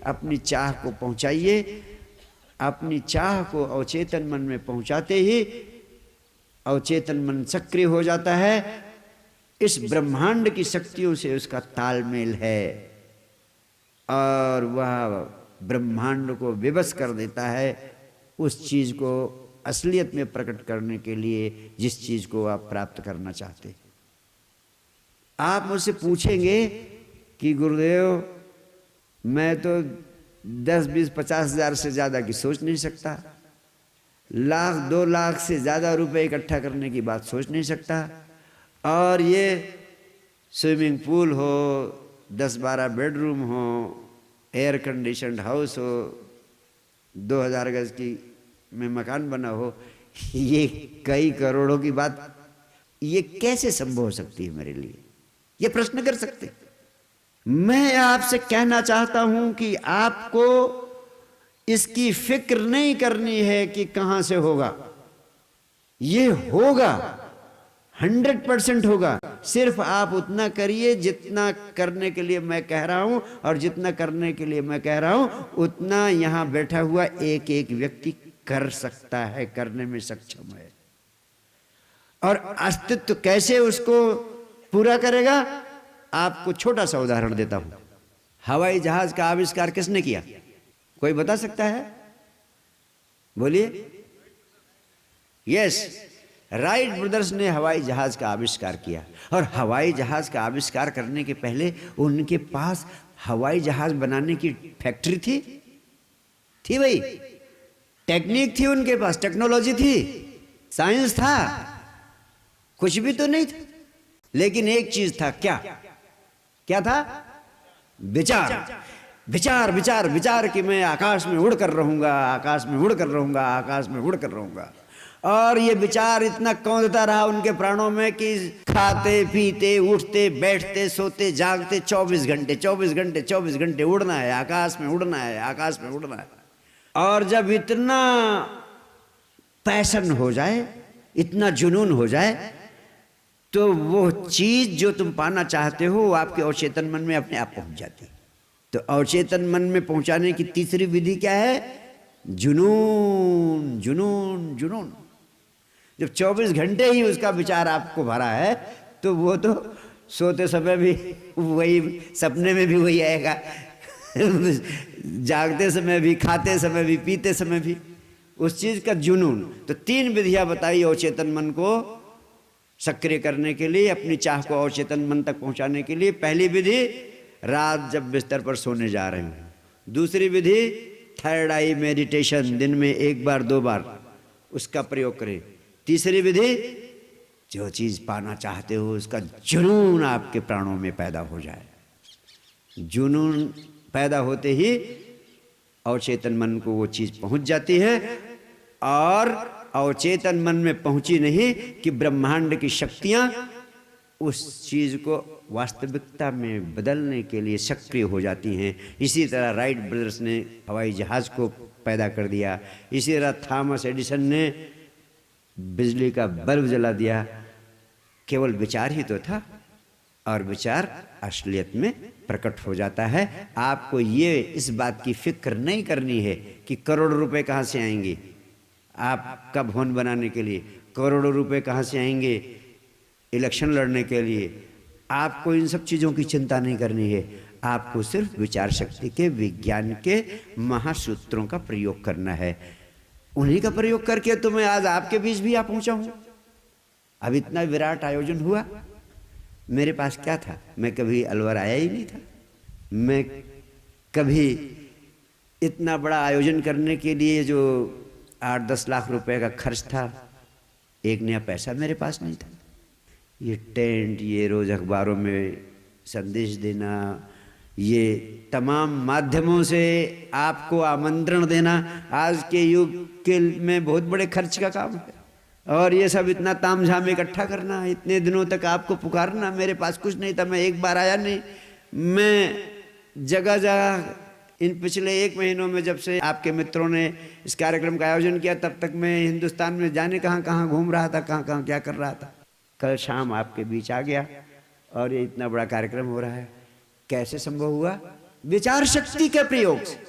अपनी चाह को पहुंचाइए। अपनी चाह को अवचेतन मन में पहुंचाते ही अवचेतन मन सक्रिय हो जाता है। इस ब्रह्मांड की शक्तियों से उसका तालमेल है और वह ब्रह्मांड को विवश कर देता है उस चीज को असलियत में प्रकट करने के लिए जिस चीज को आप प्राप्त करना चाहते हैं। आप मुझसे पूछेंगे कि गुरुदेव मैं तो 10, 20, 50 हजार से ज्यादा की सोच नहीं सकता, 1,00,000, 2 लाख से ज्यादा रुपए इकट्ठा करने की बात सोच नहीं सकता, और ये स्विमिंग पूल हो, 10-12 बेडरूम हो, एयर कंडीशनड हाउस हो, 2000 गज की में मकान बना हो, ये कई करोड़ों की बात ये कैसे संभव हो सकती है मेरे लिए? ये प्रश्न कर सकते। मैं आपसे कहना चाहता हूं कि आपको इसकी फिक्र नहीं करनी है कि कहां से होगा। ये होगा, 100% होगा। सिर्फ आप उतना करिए जितना करने के लिए मैं कह रहा हूं, और जितना करने के लिए मैं कह रहा हूं उतना यहां बैठा हुआ एक एक व्यक्ति कर सकता है, करने में सक्षम है। और अस्तित्व कैसे उसको पूरा करेगा, आपको छोटा सा उदाहरण देता हूं। हवाई जहाज का आविष्कार किसने किया? कोई बता सकता है? बोलिए। यस, राइट ब्रदर्स ने हवाई जहाज का आविष्कार किया। और हवाई जहाज का आविष्कार करने के पहले उनके पास हवाई जहाज बनाने की फैक्ट्री थी भाई, टेक्निक थी उनके पास, टेक्नोलॉजी थी, साइंस था, कुछ भी तो नहीं था। लेकिन एक चीज था, क्या था? विचार, विचार, विचार, विचार कि मैं आकाश में उड़कर रहूंगा, आकाश में उड़कर रहूंगा, आकाश में उड़कर रहूंगा। और ये विचार इतना कौंधता रहा उनके प्राणों में कि खाते पीते उठते बैठते सोते जागते 24 घंटे 24 घंटे 24 घंटे उड़ना है, आकाश में उड़ना है, आकाश में उड़ना है। और जब इतना पैशन हो जाए, इतना जुनून हो जाए, तो वो चीज जो तुम पाना चाहते हो वो आपके अवचेतन मन में अपने आप पहुंच जाती है। तो अवचेतन मन में पहुंचाने की तीसरी विधि क्या है? जुनून, जुनून, जुनून। जब 24 घंटे ही उसका विचार आपको भरा है तो वो तो सोते समय भी वही, सपने में भी वही आएगा, जागते समय भी, खाते समय भी, पीते समय भी उस चीज का जुनून। तो 3 विधियां बताई अवचेतन मन को सक्रिय करने के लिए, अपनी चाह को अवचेतन मन तक पहुंचाने के लिए। पहली विधि, रात जब बिस्तर पर सोने जा रहे हैं। दूसरी विधि, थर्ड आई मेडिटेशन, दिन में 1 बार 2 बार उसका प्रयोग करें। तीसरी विधि, जो चीज पाना चाहते हो उसका जुनून आपके प्राणों में पैदा हो जाए। जुनून पैदा होते ही अवचेतन मन को वो चीज पहुंच जाती है। और अवचेतन मन में पहुंची नहीं कि ब्रह्मांड की शक्तियां उस चीज को वास्तविकता में बदलने के लिए सक्रिय हो जाती हैं। इसी तरह राइट ब्रदर्स ने हवाई जहाज को पैदा कर दिया। इसी तरह थॉमस एडिसन ने बिजली का बल्ब जला दिया। केवल विचार ही तो था, और विचार असलियत में प्रकट हो जाता है। आपको ये इस बात की फिक्र नहीं करनी है कि करोड़ों रुपए कहाँ से आएंगे आपका भवन बनाने के लिए, करोड़ों रुपए कहाँ से आएंगे इलेक्शन लड़ने के लिए। आपको इन सब चीज़ों की चिंता नहीं करनी है। आपको सिर्फ विचार शक्ति के, विज्ञान के महासूत्रों का प्रयोग करना है। उन्हीं का प्रयोग करके तो मैं आज आपके बीच भी आ पहुंचा हूं। अब इतना विराट आयोजन हुआ, मेरे पास क्या था? मैं कभी अलवर आया ही नहीं था। मैं कभी इतना बड़ा आयोजन करने के लिए जो 8-10 लाख रुपए का खर्च था, 1 नया पैसा मेरे पास नहीं था। ये टेंट, ये रोज अखबारों में संदेश देना, ये तमाम माध्यमों से आपको आमंत्रण देना, आज के युग के में बहुत बड़े खर्च का काम है। और ये सब इतना तामझाम इकट्ठा करना, इतने दिनों तक आपको पुकारना। मेरे पास कुछ नहीं था, मैं एक बार आया नहीं। मैं जगह जगह इन पिछले 1 महीनों में, जब से आपके मित्रों ने इस कार्यक्रम का आयोजन किया, तब तक मैं हिंदुस्तान में जाने कहाँ कहाँ घूम रहा था, कहाँ कहाँ क्या कर रहा था। कल शाम आपके बीच आ गया और ये इतना बड़ा कार्यक्रम हो रहा है। कैसे संभव हुआ? विचार शक्ति के प्रयोग से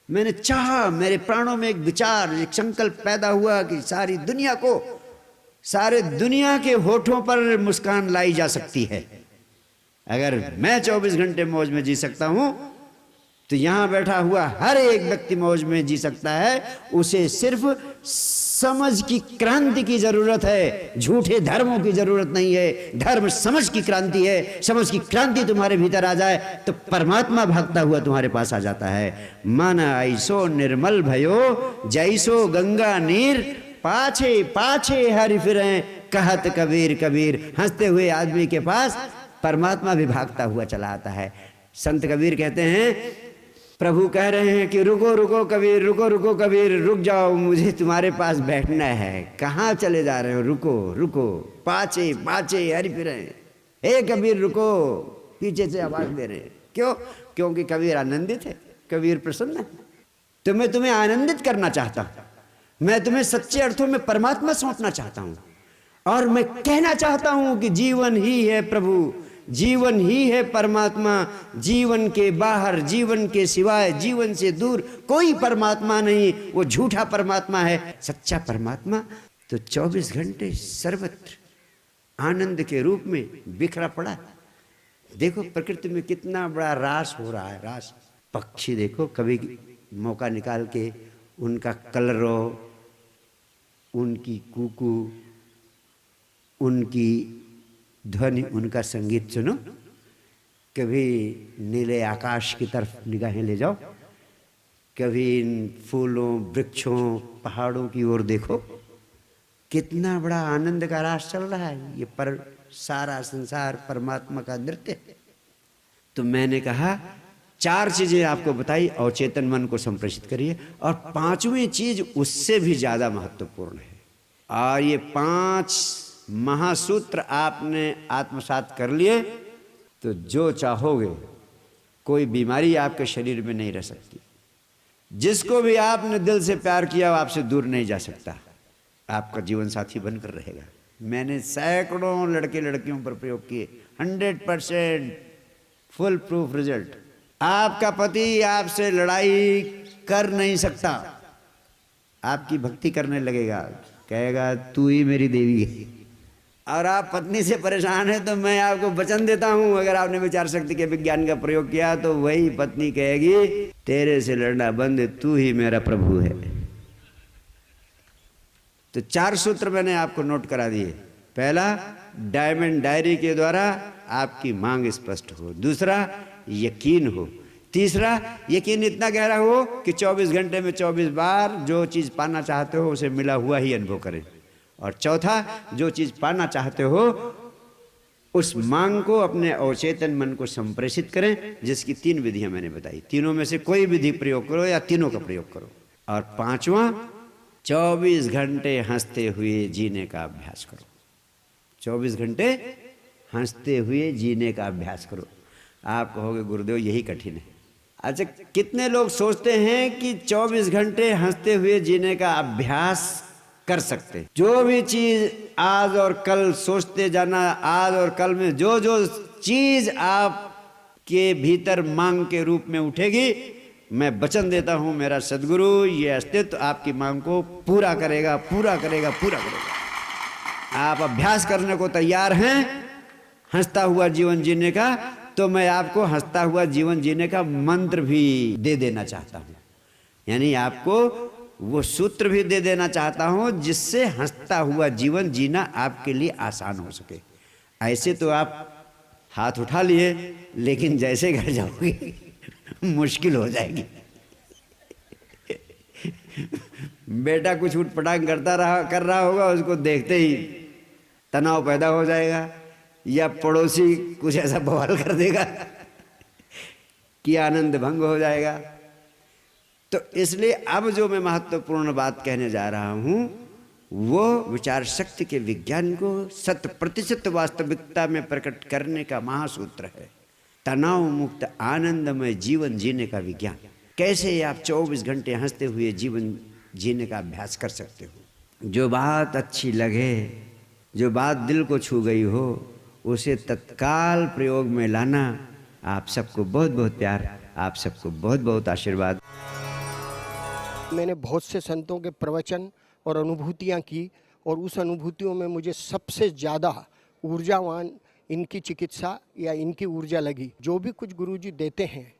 मैंने चाहा, मेरे प्राणों में एक विचार, एक संकल्प पैदा हुआ कि सारी दुनिया को, सारे दुनिया के होठों पर मुस्कान लाई जा सकती है। अगर मैं 24 घंटे मौज में जी सकता हूं तो यहां बैठा हुआ हर एक व्यक्ति मौज में जी सकता है। उसे सिर्फ समझ की क्रांति की जरूरत है, झूठे धर्मों की जरूरत नहीं है। धर्म समझ की क्रांति है। समझ की क्रांति तुम्हारे भीतर आ जाए तो परमात्मा भागता हुआ तुम्हारे पास आ जाता है। मन ऐसो निर्मल भयो, जैसो गंगा नीर, पाछे पाछे हरि फिरे, कहत कबीर कबीर। हंसते हुए आदमी के पास परमात्मा भी भागता हुआ चला आता है। संत कबीर कहते हैं, प्रभु कह रहे हैं कि रुको रुको कबीर, रुको रुको कबीर, रुक जाओ, मुझे तुम्हारे पास बैठना है। कहाँ चले जा रहे हो? रुको रुको, पाछे पाछे हरि फिरे, हे कबीर रुको, पीछे से आवाज दे रहे हैं। क्यों? क्योंकि कबीर आनंदित है, कबीर प्रसन्न है। तो मैं तुम्हें आनंदित करना चाहता हूं, मैं तुम्हें सच्चे अर्थों में परमात्मा सौंपना चाहता हूं। और मैं कहना चाहता हूं कि जीवन ही है प्रभु, जीवन ही है परमात्मा। जीवन के बाहर, जीवन के सिवाय, जीवन से दूर कोई परमात्मा नहीं। वो झूठा परमात्मा है। सच्चा परमात्मा तो 24 घंटे सर्वत्र आनंद के रूप में बिखरा पड़ा है। देखो प्रकृति में कितना बड़ा रास हो रहा है, रास। पक्षी देखो, कभी मौका निकाल के उनका कलरव, उनकी कूकू, उनकी ध्वनि, उनका संगीत सुनो। कभी नीले आकाश की तरफ निगाहें ले जाओ, कभी इन फूलों, वृक्षों, पहाड़ों की ओर देखो। कितना बड़ा आनंद का रास चल रहा है। ये पर सारा संसार परमात्मा का नृत्य है। तो मैंने कहा 4 चीजें आपको बताई, अवचेतन मन को संप्रेषित करिए। और 5वीं चीज उससे भी ज्यादा महत्वपूर्ण है। और ये 5 महासूत्र आपने आत्मसात कर लिए तो जो चाहोगे, कोई बीमारी आपके शरीर में नहीं रह सकती। जिसको भी आपने दिल से प्यार किया वो आपसे दूर नहीं जा सकता, आपका जीवन साथी बनकर रहेगा। मैंने सैकड़ों लड़के लड़कियों पर प्रयोग किए, 100% फुल प्रूफ रिजल्ट। आपका पति आपसे लड़ाई कर नहीं सकता, आपकी भक्ति करने लगेगा, कहेगा तू ही मेरी देवी है। और आप पत्नी से परेशान है तो मैं आपको वचन देता हूं, अगर आपने विचार शक्ति के विज्ञान का प्रयोग किया तो वही पत्नी कहेगी तेरे से लड़ना बंद, तू ही मेरा प्रभु है। तो 4 सूत्र मैंने आपको नोट करा दिए। पहला, डायमंड डायरी के द्वारा आपकी मांग स्पष्ट हो। दूसरा, यकीन हो। तीसरा, यकीन इतना गहरा हो कि 24 घंटे में 24 बार जो चीज पाना चाहते हो उसे मिला हुआ ही अनुभव करें। और चौथा, जो चीज पाना चाहते हो उस मांग को अपने अवचेतन मन को संप्रेषित करें, जिसकी 3 विधियां मैंने बताई। तीनों में से कोई विधि प्रयोग करो या तीनों का प्रयोग करो। और 5वां, 24 घंटे हंसते हुए जीने का अभ्यास करो। 24 घंटे हंसते हुए जीने का अभ्यास करो। आप कहोगे गुरुदेव यही कठिन है। अच्छा, कितने लोग सोचते हैं कि 24 घंटे हंसते हुए जीने का अभ्यास कर सकते? जो भी चीज आज और कल सोचते जाना, आज और कल में जो जो चीज आपके भीतर मांग के रूप में उठेगी, मैं वचन देता हूं मेरा सदगुरु ये अस्तित्व आपकी मांग को पूरा करेगा, पूरा करेगा, पूरा करेगा। आप अभ्यास करने को तैयार हैं हंसता हुआ जीवन जीने का, तो मैं आपको हंसता हुआ जीवन जीने का मंत्र भी दे देना चाहता हूं। यानी आपको वो सूत्र भी दे देना चाहता हूं जिससे हंसता हुआ जीवन जीना आपके लिए आसान हो सके। ऐसे तो आप हाथ उठा लिए, लेकिन जैसे घर जाओगे मुश्किल हो जाएगी। बेटा कुछ उठपटांग कर रहा होगा, उसको देखते ही तनाव पैदा हो जाएगा, या पड़ोसी कुछ ऐसा बवाल कर देगा कि आनंद भंग हो जाएगा। तो इसलिए अब जो मैं महत्वपूर्ण बात कहने जा रहा हूं वो विचार शक्ति के विज्ञान को 100% वास्तविकता में प्रकट करने का महासूत्र है। तनाव मुक्त आनंदमय जीवन जीने का विज्ञान। कैसे आप 24 घंटे हंसते हुए जीवन जीने का अभ्यास कर सकते हो। जो बात अच्छी लगे, जो बात दिल को छू गई हो, उसे तत्काल प्रयोग में लाना। आप सबको बहुत बहुत प्यार। आप सबको बहुत बहुत आशीर्वाद। मैंने बहुत से संतों के प्रवचन और अनुभूतियाँ की और उस अनुभूतियों में मुझे सबसे ज़्यादा ऊर्जावान इनकी चिकित्सा या इनकी ऊर्जा लगी। जो भी कुछ गुरुजी देते हैं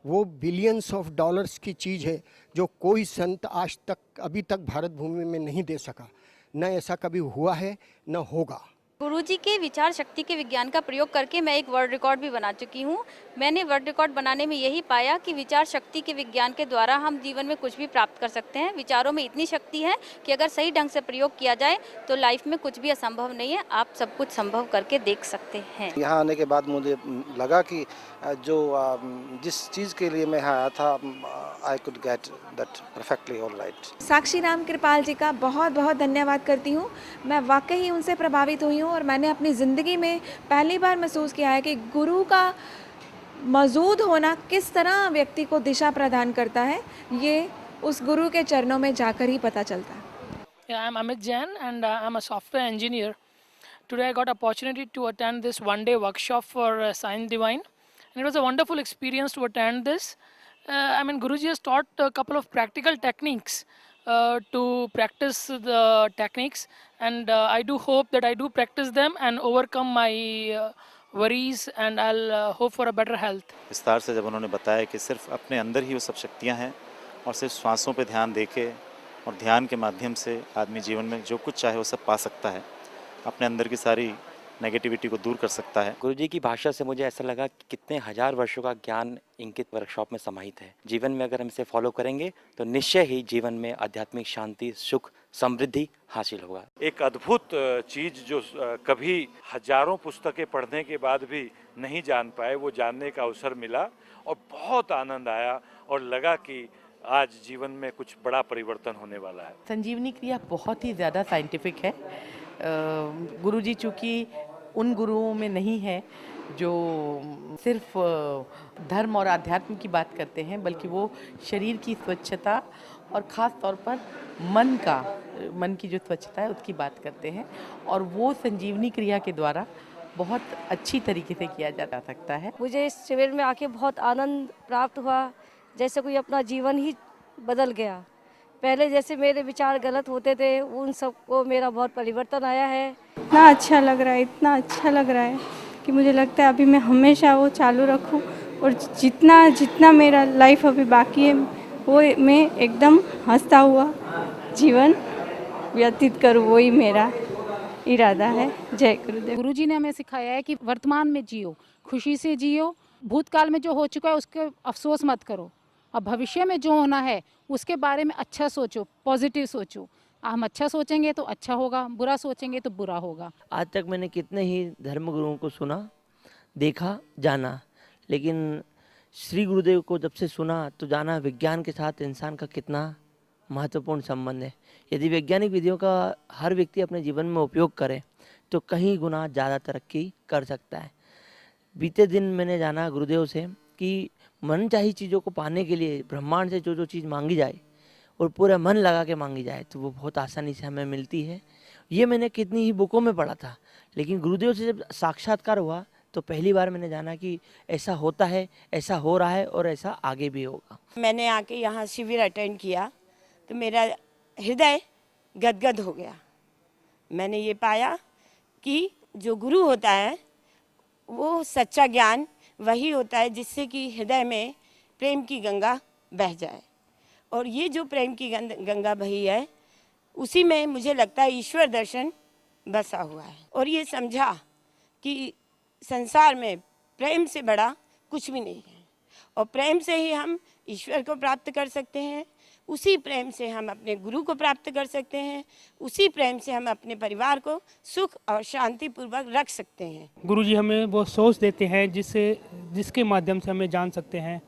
वो बिलियंस ऑफ डॉलर्स की चीज़ है जो कोई संत आज तक अभी तक भारत भूमि में नहीं दे सका। न ऐसा कभी हुआ है न होगा। गुरुजी के विचार शक्ति के विज्ञान का प्रयोग करके मैं एक वर्ल्ड रिकॉर्ड भी बना चुकी हूँ। मैंने वर्ल्ड रिकॉर्ड बनाने में यही पाया कि विचार शक्ति के विज्ञान के द्वारा हम जीवन में कुछ भी प्राप्त कर सकते हैं। विचारों में इतनी शक्ति है कि अगर सही ढंग से प्रयोग किया जाए तो लाइफ में कुछ भी असंभव नहीं है, आप सब कुछ संभव करके देख सकते हैं। यहाँ आने के बाद मुझे लगा कि जो जिस चीज़ के लिए मैं यहाँ आया था I could get that perfectly alright. Sakshi Ram Kripal ji का बहुत बहुत धन्यवाद करती हूँ। मैं वाकई उनसे प्रभावित हुई हूँ और मैंने अपनी ज़िंदगी में पहली बार महसूस किया है कि गुरु का मौजूद होना किस तरह व्यक्ति को दिशा प्रदान करता है, ये उस गुरु के चरणों में जाकर ही पता चलता है। Yeah, I'm Amit Jain and I'm a software engineer. Today I got opportunity to attend this one-day workshop for Science Divine, and it was a wonderful experience to attend this. Guruji has taught a couple of practical techniques to practice the techniques, and I do hope that I do practice them and overcome my worries, and I'll hope for a better health. विस्तार से जब उन्होंने बताया कि सिर्फ अपने अंदर ही वो सब शक्तियाँ हैं और सिर्फ श्वासों पे ध्यान देके और ध्यान के माध्यम से आदमी जीवन में जो कुछ चाहे वो सब पा सकता है, अपने अंदर की सारी नेगेटिविटी को दूर कर सकता है। गुरुजी की भाषा से मुझे ऐसा लगा कि कितने हजार वर्षों का ज्ञान इनके वर्कशॉप में समाहित है। जीवन में अगर हम इसे फॉलो करेंगे तो निश्चय ही जीवन में आध्यात्मिक शांति, सुख, समृद्धि हासिल होगा। एक अद्भुत चीज़ जो कभी हजारों पुस्तकें पढ़ने के बाद भी नहीं जान पाए, वो जानने का अवसर मिला और बहुत आनंद आया और लगा कि आज जीवन में कुछ बड़ा परिवर्तन होने वाला है। संजीवनी क्रिया बहुत ही ज़्यादा साइंटिफिक है। गुरुजी चूँकि उन गुरुओं में नहीं है जो सिर्फ धर्म और आध्यात्म की बात करते हैं, बल्कि वो शरीर की स्वच्छता और ख़ास तौर पर मन की जो स्वच्छता है उसकी बात करते हैं, और वो संजीवनी क्रिया के द्वारा बहुत अच्छी तरीके से किया जा सकता है। मुझे इस शिविर में आके बहुत आनंद प्राप्त हुआ, जैसे कोई अपना जीवन ही बदल गया। पहले जैसे मेरे विचार गलत होते थे, उन सबको मेरा बहुत परिवर्तन आया है। इतना अच्छा लग रहा है, इतना अच्छा लग रहा है कि मुझे लगता है अभी मैं हमेशा वो चालू रखूं और जितना मेरा लाइफ अभी बाकी है वो मैं एकदम हंसता हुआ जीवन व्यतीत करूं, वही मेरा इरादा है। जय गुरुदेव। गुरुजी ने हमें सिखाया है कि वर्तमान में जियो, खुशी से जियो, भूतकाल में जो हो चुका है उसके अफसोस मत करो, अब भविष्य में जो होना है उसके बारे में अच्छा सोचो, पॉजिटिव सोचो। हम अच्छा सोचेंगे तो अच्छा होगा, बुरा सोचेंगे तो बुरा होगा। आज तक मैंने कितने ही धर्मगुरुओं को सुना, देखा, जाना, लेकिन श्री गुरुदेव को जब से सुना तो जाना विज्ञान के साथ इंसान का कितना महत्वपूर्ण संबंध है। यदि वैज्ञानिक विधियों का हर व्यक्ति अपने जीवन में उपयोग करे तो कहीं गुना ज़्यादा तरक्की कर सकता है। बीते दिन मैंने जाना गुरुदेव से कि मनचाही चीज़ों को पाने के लिए ब्रह्मांड से जो चीज़ मांगी जाए और पूरा मन लगा के मांगी जाए तो वो बहुत आसानी से हमें मिलती है। ये मैंने कितनी ही बुकों में पढ़ा था, लेकिन गुरुदेव से जब साक्षात्कार हुआ तो पहली बार मैंने जाना कि ऐसा होता है, ऐसा हो रहा है और ऐसा आगे भी होगा। मैंने आके यहाँ शिविर अटेंड किया तो मेरा हृदय गदगद हो गया। मैंने ये पाया कि जो गुरु होता है वो सच्चा ज्ञान वही होता है जिससे कि हृदय में प्रेम की गंगा बह जाए, और ये जो प्रेम की गंगा बही है उसी में मुझे लगता है ईश्वर दर्शन बसा हुआ है। और ये समझा कि संसार में प्रेम से बड़ा कुछ भी नहीं है, और प्रेम से ही हम ईश्वर को प्राप्त कर सकते हैं, उसी प्रेम से हम अपने गुरु को प्राप्त कर सकते हैं, उसी प्रेम से हम अपने परिवार को सुख और शांति पूर्वक रख सकते हैं। गुरुजी हमें वो सोच देते हैं जिसके माध्यम से हमें जान सकते हैं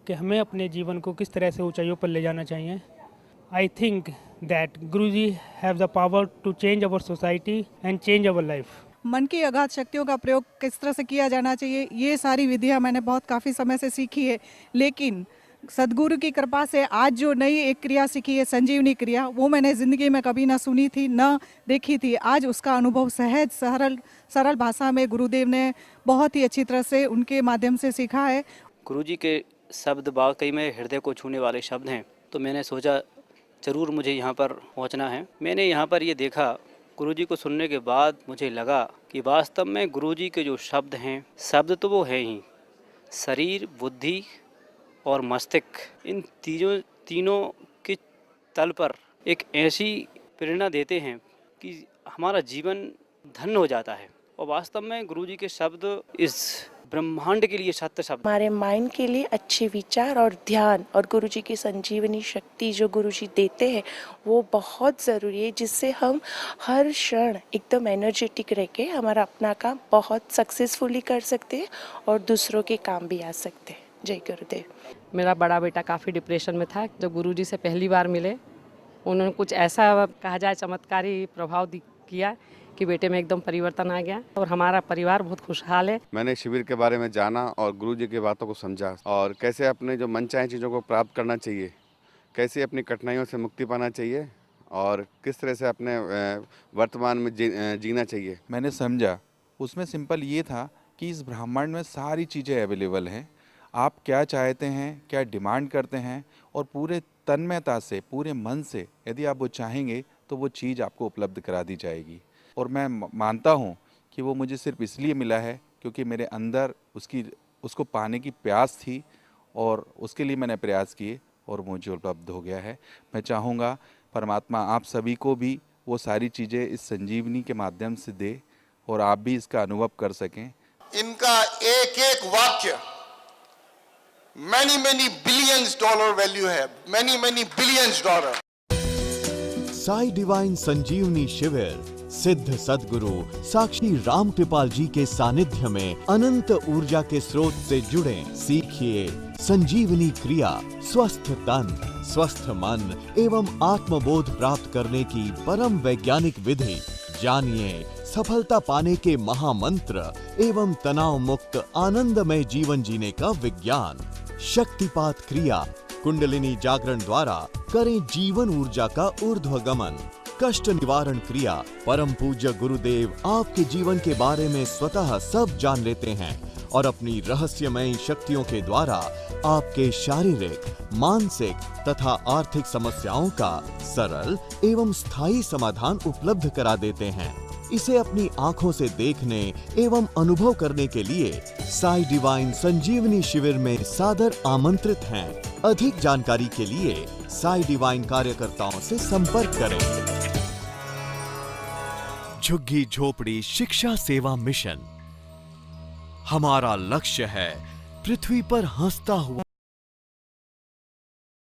कि हमें अपने जीवन को किस तरह से ऊंचाइयों पर ले जाना चाहिए। I think that Guruji have the power to change our society and change our life. मन की अगाध शक्तियों का प्रयोग किस तरह से किया जाना चाहिए, ये सारी विधियां मैंने बहुत काफ़ी समय से सीखी है, लेकिन सदगुरु की कृपा से आज जो नई एक क्रिया सीखी है संजीवनी क्रिया, वो मैंने ज़िंदगी में कभी ना सुनी थी ना देखी थी। आज उसका अनुभव सहज सरल भाषा में गुरुदेव ने बहुत ही अच्छी तरह से उनके माध्यम से सीखा है। गुरुजी के शब्द वाकई में हृदय को छूने वाले शब्द हैं। तो मैंने सोचा ज़रूर मुझे यहाँ पर पहुँचना है। मैंने यहाँ पर ये देखा, गुरुजी को सुनने के बाद मुझे लगा कि वास्तव में गुरुजी के जो शब्द हैं, शब्द तो वो हैं ही, शरीर, बुद्धि और मस्तिष्क, इन तीनों के तल पर एक ऐसी प्रेरणा देते हैं कि हमारा जीवन धन्य हो जाता है। और वास्तव में गुरुजी के शब्द इस ब्रह्मांड के लिए सत्य शब्द, हमारे माइंड के लिए अच्छे विचार और ध्यान और गुरुजी की संजीवनी शक्ति जो गुरुजी देते हैं वो बहुत ज़रूरी है, जिससे हम हर क्षण एकदम एनर्जेटिक रह के हमारा अपना काम बहुत सक्सेसफुली कर सकते हैं और दूसरों के काम भी आ सकते हैं। जय गुरुदेव। मेरा बड़ा बेटा काफ़ी डिप्रेशन में था। जब गुरुजी से पहली बार मिले, उन्होंने कुछ ऐसा कहा जाए चमत्कारी प्रभाव किया कि बेटे में एकदम परिवर्तन आ गया और हमारा परिवार बहुत खुशहाल है। मैंने शिविर के बारे में जाना और गुरुजी की बातों को समझा और कैसे अपने जो मनचाही चीज़ों को प्राप्त करना चाहिए, कैसे अपनी कठिनाइयों से मुक्ति पाना चाहिए और किस तरह से अपने वर्तमान में जीना चाहिए। मैंने समझा उसमें सिंपल ये था कि इस ब्रह्मांड में सारी चीज़ें अवेलेबल हैं। आप क्या चाहते हैं, क्या डिमांड करते हैं और पूरे तन्मयता से, पूरे मन से यदि आप वो चाहेंगे तो वो चीज़ आपको उपलब्ध करा दी जाएगी। और मैं मानता हूँ कि वो मुझे सिर्फ इसलिए मिला है क्योंकि मेरे अंदर उसको पाने की प्यास थी और उसके लिए मैंने प्रयास किए और मुझे उपलब्ध हो गया है। मैं चाहूँगा परमात्मा आप सभी को भी वो सारी चीज़ें इस संजीवनी के माध्यम से दे और आप भी इसका अनुभव कर सकें। इनका एक एक वाक्य many billions dollar वैल्यू है, many billions dollar। Sai divine Sanjeevani शिविर सिद्ध सद्गुरु साक्षी राम कृपाल जी के सानिध्य में अनंत ऊर्जा के स्रोत से जुड़े। सीखिए संजीवनी क्रिया, स्वस्थ तन, स्वस्थ मन एवं आत्मबोध प्राप्त करने की परम वैज्ञानिक विधि। जानिए सफलता पाने के महामंत्र एवं तनाव मुक्त आनंदमय जीवन जीने का विज्ञान। शक्तिपात क्रिया, कुंडलिनी जागरण द्वारा करें जीवन ऊर्जा का ऊर्ध्वगमन। कष्ट निवारण क्रिया, परम पूज्य गुरुदेव आपके जीवन के बारे में स्वतः सब जान लेते हैं और अपनी रहस्यमयी शक्तियों के द्वारा आपके शारीरिक, मानसिक तथा आर्थिक समस्याओं का सरल एवं स्थायी समाधान उपलब्ध करा देते हैं। इसे अपनी आंखों से देखने एवं अनुभव करने के लिए साई डिवाइन संजीवनी शिविर में सादर आमंत्रित हैं। अधिक जानकारी के लिए साई डिवाइन कार्यकर्ताओं से संपर्क करें। झुग्गी झोपड़ी शिक्षा सेवा मिशन। हमारा लक्ष्य है पृथ्वी पर हंसता हुआ